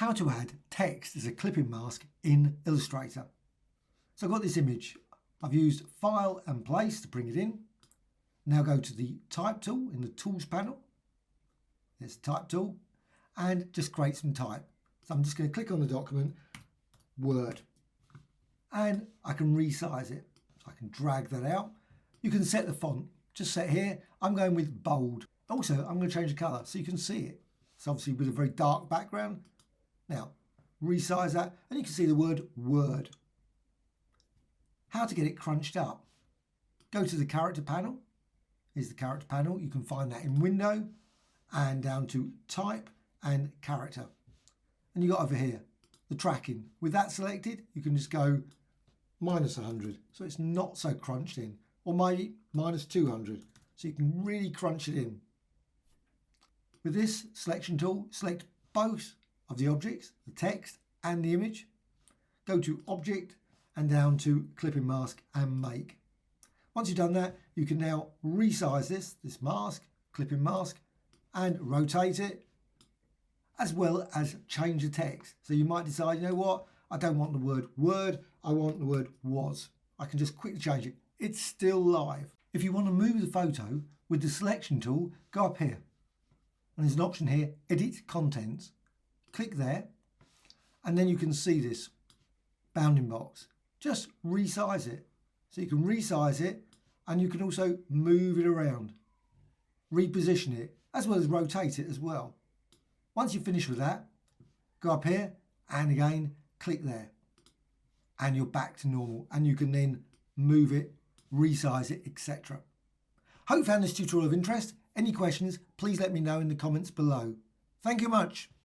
how to add text as a clipping mask in Illustrator. So I've got this image. I've used File and Place to bring it in. Now go to the Type tool in the Tools panel. There's the Type tool and just create some type. So I'm just going to click on the document, Word, and I can resize it. So I can drag that out. You can set the font. Just set here. I'm going with bold. Also, I'm going to change the colour so you can see it. It's obviously with a very dark background. Now, resize that and you can see the word Word. How to get it crunched up. Go to the character panel. Here's the character panel. You can find that in Window and down to Type and Character. And you got over here the tracking. With that selected, you can just go -100, so it's not so crunched in, or maybe -200, so you can really crunch it in. With this selection tool, select both of the objects, the text and the image. Go to Object and down to Clipping Mask and Make. Once you've done that, you can now resize this mask, clipping mask, and rotate it, as well as change the text. So you might decide, you know what, I don't want the word word, I want the word was. I can just quickly change it. It's still live. If you want to move the photo with the selection tool, go up here. And there's an option here, Edit Contents. Click there, and then you can see this bounding box. Just resize it. So you can resize it, and you can also move it around, reposition it, as well as rotate it as well. Once you're finished with that, go up here and again click there, and you're back to normal, and you can then move it, resize it, etc. Hope you found this tutorial of interest. Any questions, please let me know in the comments below. Thank you much.